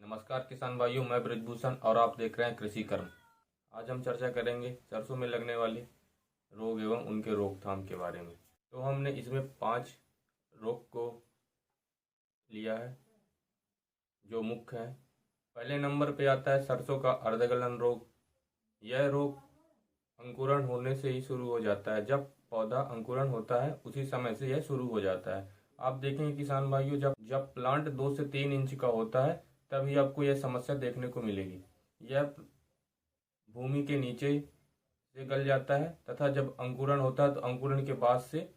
नमस्कार किसान भाइयों, मैं ब्रिजभूषण और आप देख रहे हैं कृषि कर्म। आज हम चर्चा करेंगे सरसों में लगने वाले रोग एवं उनके रोकथाम के बारे में। तो हमने इसमें 5 रोग को लिया है जो मुख्य है। पहले नंबर पे आता है सरसों का अर्धगलन रोग। यह रोग अंकुरण होने से ही शुरू हो जाता है। जब पौधा अंकुरण होता है उसी समय से यह शुरू हो जाता है। आप देखेंगे किसान भाइयों, जब प्लांट 2 से 3 इंच का होता है तभी आपको यह समस्या देखने को मिलेगी। यह भूमि के नीचे से गल जाता है तथा जब अंकुरण होता है तो अंकुरण के बाद से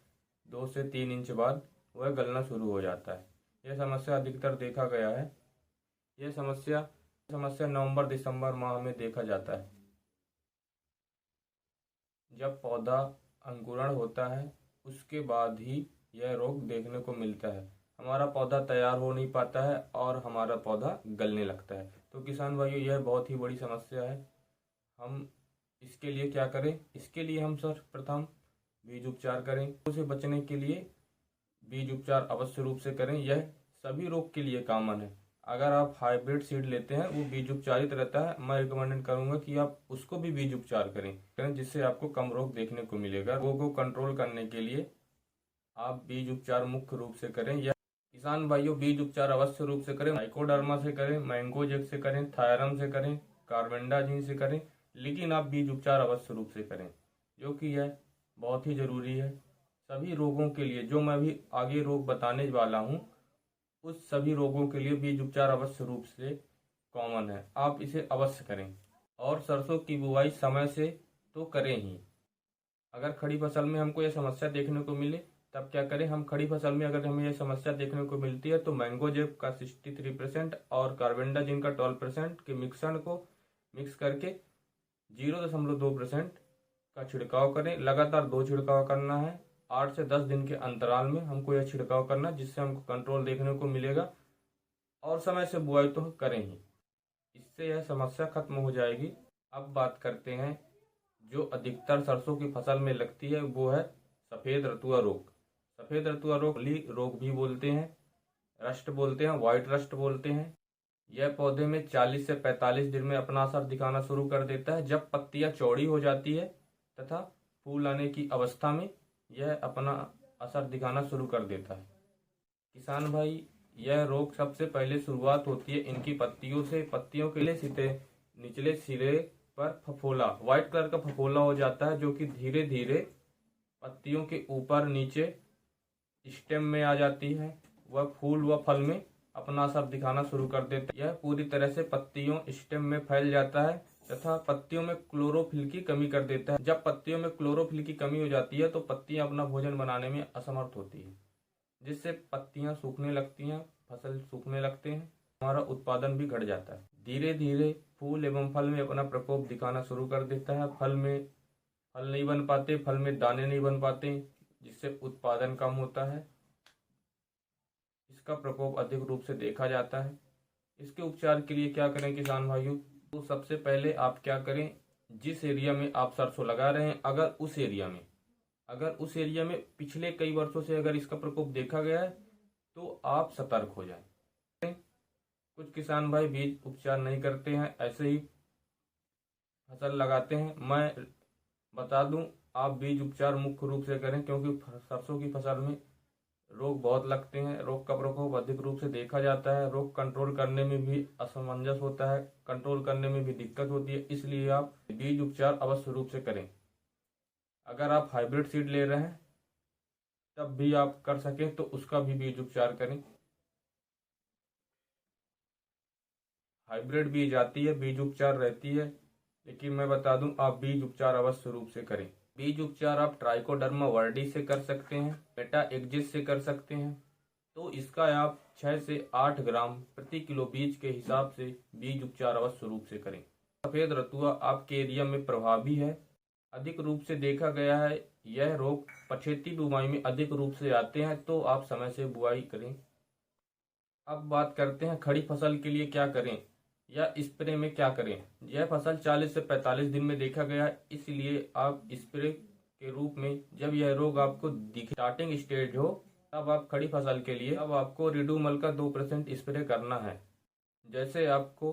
2 से 3 इंच बाद वह गलना शुरू हो जाता है। यह समस्या अधिकतर देखा गया है। यह समस्या नवंबर दिसंबर माह में देखा जाता है। जब पौधा अंकुरण होता है उसके बाद ही यह रोग देखने को मिलता है। हमारा पौधा तैयार हो नहीं पाता है और हमारा पौधा गलने लगता है। तो किसान भाइयों, यह बहुत ही बड़ी समस्या है। हम इसके लिए क्या करें? इसके लिए हम सर्वप्रथम बीज उपचार करें। उसे बचने के लिए बीज उपचार अवश्य रूप से करें। यह सभी रोग के लिए कॉमन है। अगर आप हाइब्रिड सीड लेते हैं वो बीज उपचारित रहता है, मैं रिकमेंड करूंगा कि आप उसको भी बीज उपचार करें जिससे आपको कम रोग देखने को मिलेगा। रोग को कंट्रोल करने के लिए आप बीज उपचार मुख्य रूप से करें। यह किसान भाइयों, बीज उपचार अवश्य रूप से करें। ट्राइकोडर्मा से करें, मैंगोजेब से करें, थायरम से करें, कार्बेंडाजिम से करें, लेकिन आप बीज उपचार अवश्य रूप से करें, जो कि यह बहुत ही जरूरी है सभी रोगों के लिए। जो मैं भी आगे रोग बताने वाला हूँ उस सभी रोगों के लिए बीज उपचार अवश्य रूप से कॉमन है। आप इसे अवश्य करें और सरसों की बुआई समय से तो करें ही। अगर खड़ी फसल में हमको यह समस्या देखने को मिले तब क्या करें? हम खड़ी फसल में अगर हमें यह समस्या देखने को मिलती है तो मैंगोजेब का 63% और कार्बेंडाजिम का 12% के मिश्रण को मिक्स करके 0.2% का छिड़काव करें। लगातार 2 छिड़काव करना है। 8 से 10 दिन के अंतराल में हमको यह छिड़काव करना, जिससे हमको कंट्रोल देखने को मिलेगा। और समय से बुआई तो करें ही, इससे यह समस्या खत्म हो जाएगी। अब बात करते हैं जो अधिकतर सरसों की फसल में लगती है, वो है सफेद रतुआ रोग। सफेद रतुआ रोग भी बोलते हैं, रस्ट बोलते हैं, व्हाइट रस्ट बोलते हैं। यह पौधे में 40 से 45 दिन में अपना असर दिखाना शुरू कर देता है। जब पत्तियां चौड़ी हो जाती है तथा फूल आने की अवस्था में यह अपना असर दिखाना शुरू कर देता है। किसान भाई, यह रोग सबसे पहले शुरुआत होती है इनकी पत्तियों से। पत्तियों के निचले सिरे पर फफोला, व्हाइट कलर का फफोला हो जाता है, जो कि धीरे धीरे पत्तियों के ऊपर नीचे स्टेम में आ जाती है। वह फूल व फल में अपना असर दिखाना शुरू कर देता है। यह पूरी तरह से पत्तियों स्टेम में फैल जाता है तथा पत्तियों में क्लोरोफिल की कमी कर देता है। जब पत्तियों में क्लोरोफिल की कमी हो जाती है तो पत्तियां अपना भोजन बनाने में असमर्थ होती है, जिससे पत्तियां सूखने लगती हैं, फसल सूखने लगते हैं, हमारा उत्पादन भी घट जाता है। धीरे धीरे फूल एवं फल में अपना प्रकोप दिखाना शुरू कर देता है। फल नहीं बन पाते, फल में दाने नहीं बन पाते, जिससे उत्पादन कम होता है। इसका प्रकोप अधिक रूप से देखा जाता है। इसके उपचार के लिए क्या करें किसान भाइयों? तो सबसे पहले आप क्या करें, जिस एरिया में आप सरसों लगा रहे हैं अगर उस एरिया में पिछले कई वर्षों से अगर इसका प्रकोप देखा गया है तो आप सतर्क हो जाएं। कुछ किसान भाई बीज उपचार नहीं करते हैं, ऐसे ही फसल लगाते हैं। मैं बता दूं, आप बीज उपचार मुख्य रूप से करें, क्योंकि सरसों की फसल में रोग बहुत लगते हैं। रोग का प्रकोप अधिक रूप से देखा जाता है। रोग कंट्रोल करने में भी असमंजस होता है, कंट्रोल करने में भी दिक्कत होती है, इसलिए आप बीज उपचार अवश्य रूप से करें। अगर आप हाइब्रिड सीड ले रहे हैं तब भी आप कर सकें तो उसका भी बीज उपचार करें। हाइब्रिड बीज आती है, बीज उपचार रहती है, लेकिन मैं बता दूं आप बीज उपचार अवश्य रूप से करें। बीज उपचार आप ट्राइकोडर्मा वर्डी से कर सकते हैं, पेटा एक्जिस से कर सकते हैं। तो इसका आप 6 से 8 ग्राम प्रति किलो बीज के हिसाब से बीज उपचार अवश्य रूप से करें। सफेद रतुआ आपके एरिया में प्रभावी है, अधिक रूप से देखा गया है। यह रोग पछेती बुआई में अधिक रूप से आते हैं, तो आप समय से बुआई करें। अब बात करते हैं खड़ी फसल के लिए क्या करें या स्प्रे में क्या करें। यह फसल 40 से 45 दिन में देखा गया है, इसलिए आप स्प्रे के रूप में जब यह रोग आपको स्टार्टिंग स्टेज हो तब आप खड़ी फसल के लिए अब आपको रिडूमल का 2% स्प्रे करना है। जैसे आपको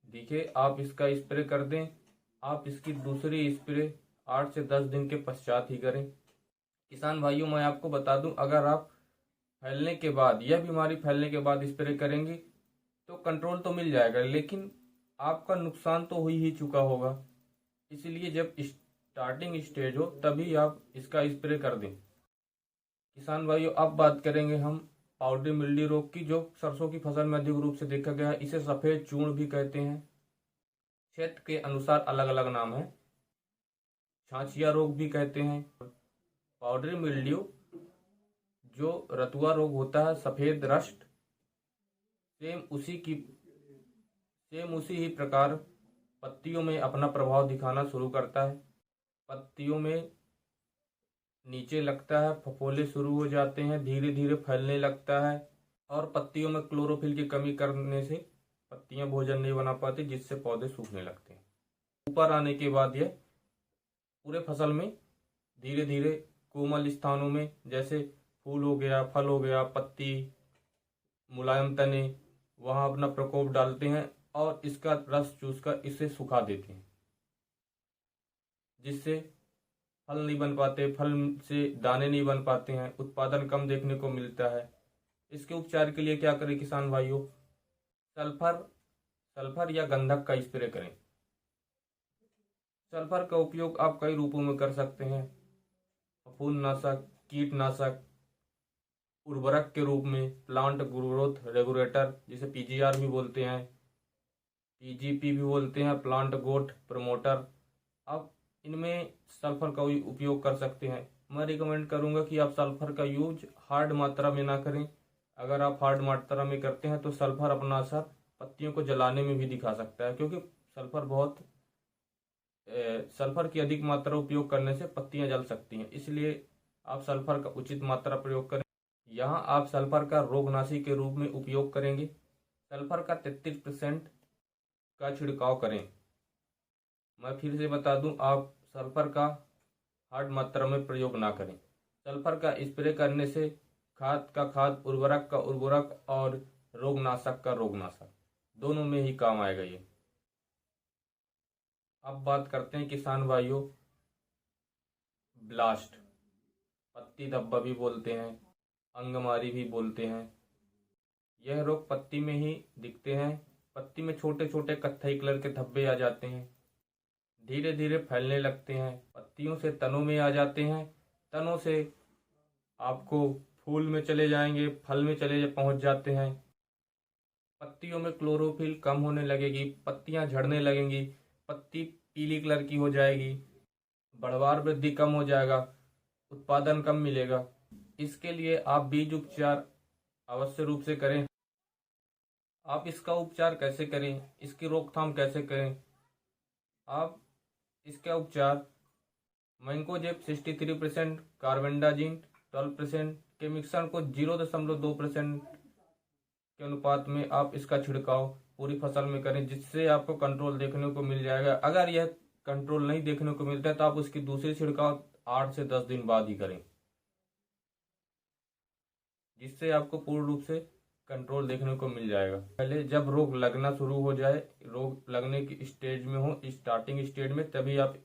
दिखे आप इसका स्प्रे कर दें। आप इसकी दूसरी स्प्रे 8 से 10 दिन के पश्चात ही करें। किसान भाइयों, मैं आपको बता दूं, अगर आप फैलने के बाद, यह बीमारी फैलने के बाद स्प्रे करेंगे तो कंट्रोल तो मिल जाएगा, लेकिन आपका नुकसान तो हो ही चुका होगा। इसलिए जब स्टार्टिंग स्टेज हो तभी आप इसका स्प्रे कर दें। किसान भाइयों, अब बात करेंगे हम पाउडरी मिल्डी रोग की, जो सरसों की फसल में अधिक रूप से देखा गया है। इसे सफेद चूर्ण भी कहते हैं। क्षेत्र के अनुसार अलग अलग नाम है। छाछिया रोग भी कहते हैं। पाउडरी मिल्ड्यू जो रतुआ रोग होता है, सफेद रस्ट, सेम उसी ही प्रकार पत्तियों में अपना प्रभाव दिखाना शुरू करता है। पत्तियों में नीचे लगता है, फफोले शुरू हो जाते हैं, धीरे धीरे फैलने लगता है और पत्तियों में क्लोरोफिल की कमी करने से पत्तियां भोजन नहीं बना पाती, जिससे पौधे सूखने लगते हैं। ऊपर आने के बाद यह पूरे फसल में धीरे धीरे कोमल स्थानों में, जैसे फूल हो गया, फल हो गया, पत्ती, मुलायम तने, वहां अपना प्रकोप डालते हैं और इसका रस चूसकर इसे सुखा देते हैं, जिससे फल नहीं बन पाते, फल से दाने नहीं बन पाते हैं, उत्पादन कम देखने को मिलता है। इसके उपचार के लिए क्या करें किसान भाइयों? सल्फर सल्फर या गंधक का स्प्रे करें। सल्फर का उपयोग आप कई रूपों में कर सकते हैं। फफूंदनाशक, कीटनाशक, उर्वरक के रूप में, प्लांट ग्रोथ रेगुलेटर जिसे पीजीआर भी बोलते हैं, पीजीपी भी बोलते हैं, प्लांट ग्रोथ प्रमोटर। अब इनमें सल्फर का उपयोग कर सकते हैं। मैं रिकमेंड करूंगा कि आप सल्फर का यूज हार्ड मात्रा में ना करें। अगर आप हार्ड मात्रा में करते हैं तो सल्फर अपना असर पत्तियों को जलाने में भी दिखा सकता है, क्योंकि सल्फर की अधिक मात्रा उपयोग करने से पत्तियां जल सकती हैं। इसलिए आप सल्फर का उचित मात्रा प्रयोग करें। यहाँ आप सल्फर का रोगनाशी के रूप में उपयोग करेंगे। सल्फर का 33% का छिड़काव करें। मैं फिर से बता दूं, आप सल्फर का हार्ड मात्रा में प्रयोग ना करें। सल्फर का स्प्रे करने से खाद का खाद, उर्वरक का उर्वरक और रोगनाशक का रोगनाशक दोनों में ही काम आएगा ये। अब बात करते हैं किसान भाइयों, ब्लास्ट, पत्ती धब्बा भी बोलते हैं, अंगमारी भी बोलते हैं। यह रोग पत्ती में ही दिखते हैं। पत्ती में छोटे छोटे कत्थई कलर के धब्बे आ जाते हैं, धीरे धीरे फैलने लगते हैं, पत्तियों से तनों में आ जाते हैं, तनों से आपको फूल में चले जाएंगे, फल में पहुंच जाते हैं। पत्तियों में क्लोरोफिल कम होने लगेगी, पत्तियां झड़ने लगेंगी, पत्ती पीली कलर की हो जाएगी, बढ़वार वृद्धि कम हो जाएगा, उत्पादन कम मिलेगा। इसके लिए आप बीज उपचार अवश्य रूप से करें। आप इसका उपचार कैसे करें, इसकी रोकथाम कैसे करें? आप इसका उपचार मैंकोजेब 63%, कार्बेंडाजिम 12% के मिश्रण को 0.2% के अनुपात में आप इसका छिड़काव पूरी फसल में करें, जिससे आपको कंट्रोल देखने को मिल जाएगा। अगर यह कंट्रोल नहीं देखने को मिलता है तो आप उसकी दूसरी छिड़काव 8 से 10 दिन बाद ही करें, जिससे आपको पूर्ण रूप से कंट्रोल देखने को मिल जाएगा। पहले जब रोग लगना शुरू हो जाए, रोग लगने की स्टेज में हो, स्टार्टिंग स्टेज में, तभी आप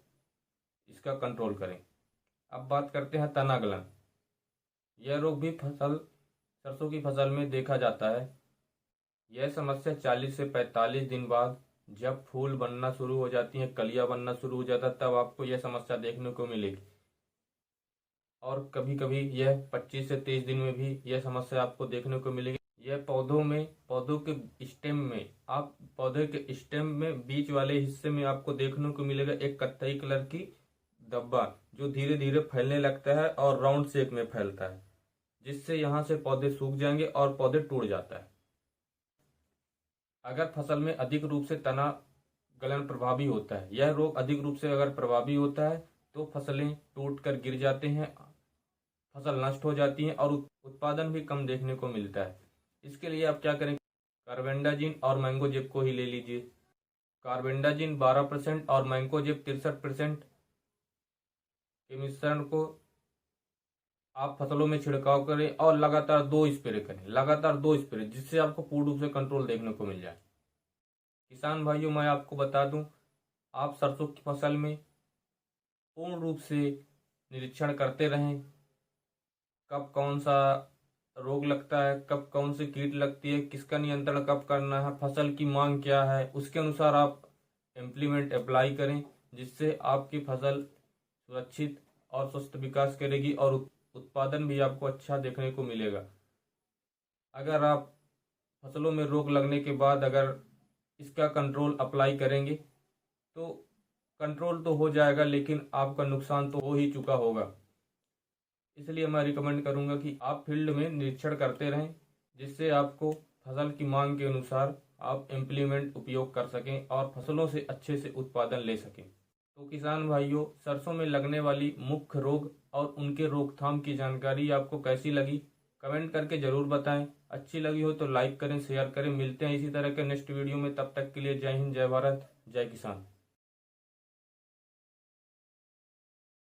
इसका कंट्रोल करें। अब बात करते हैं तना गलन। यह रोग भी सरसों की फसल में देखा जाता है। यह समस्या 40 से 45 दिन बाद, जब फूल बनना शुरू हो जाती हैं, कलियां बनना शुरू हो जाता है, तब आपको यह समस्या देखने को मिलेगी। और कभी कभी यह 25 से 23 दिन में भी यह समस्या आपको देखने को मिलेगी। यह पौधों के स्टेम में, आप पौधे के स्टेम में बीच वाले हिस्से में आपको देखने को मिलेगा एक कत्थई कलर की धब्बा, जो धीरे धीरे फैलने लगता है और राउंड शेप में फैलता है, जिससे यहाँ से पौधे सूख जाएंगे और पौधे टूट जाता है। अगर फसल में अधिक रूप से तना गलन प्रभावी होता है, यह रोग अधिक रूप से अगर प्रभावी होता है, तो फसलें टूट कर गिर जाते हैं, फसल नष्ट हो जाती है और उत्पादन भी कम देखने को मिलता है। इसके लिए आप क्या करें? कार्बेंडाजिम और मैंगोजेब को ही ले लीजिए। कार्बेंडाजिम 12% और मैंगोजेब 63% के मिश्रण को आप फसलों में छिड़काव करें और लगातार 2 स्प्रे करें, लगातार 2 स्प्रे, जिससे आपको पूर्ण रूप से कंट्रोल देखने को मिल जाए। किसान भाइयों, मैं आपको बता दूं, आप सरसों की फसल में पूर्ण रूप से निरीक्षण करते रहें, कब कौन सा रोग लगता है, कब कौन सी कीट लगती है, किसका नियंत्रण कब करना है, फसल की मांग क्या है, उसके अनुसार आप इम्प्लीमेंट अप्लाई करें, जिससे आपकी फसल सुरक्षित और स्वस्थ विकास करेगी और उत्पादन भी आपको अच्छा देखने को मिलेगा। अगर आप फसलों में रोग लगने के बाद अगर इसका कंट्रोल अप्लाई करेंगे तो कंट्रोल तो हो जाएगा, लेकिन आपका नुकसान तो हो ही चुका होगा। इसलिए मैं रिकमेंड करूंगा कि आप फील्ड में निरीक्षण करते रहें, जिससे आपको फसल की मांग के अनुसार आप इम्प्लीमेंट उपयोग कर सकें और फसलों से अच्छे से उत्पादन ले सकें। तो किसान भाइयों, सरसों में लगने वाली मुख्य रोग और उनके रोकथाम की जानकारी आपको कैसी लगी, कमेंट करके ज़रूर बताएं। अच्छी लगी हो तो लाइक करें, शेयर करें। मिलते हैं इसी तरह के नेक्स्ट वीडियो में, तब तक के लिए जय हिंद, जय भारत, जय किसान।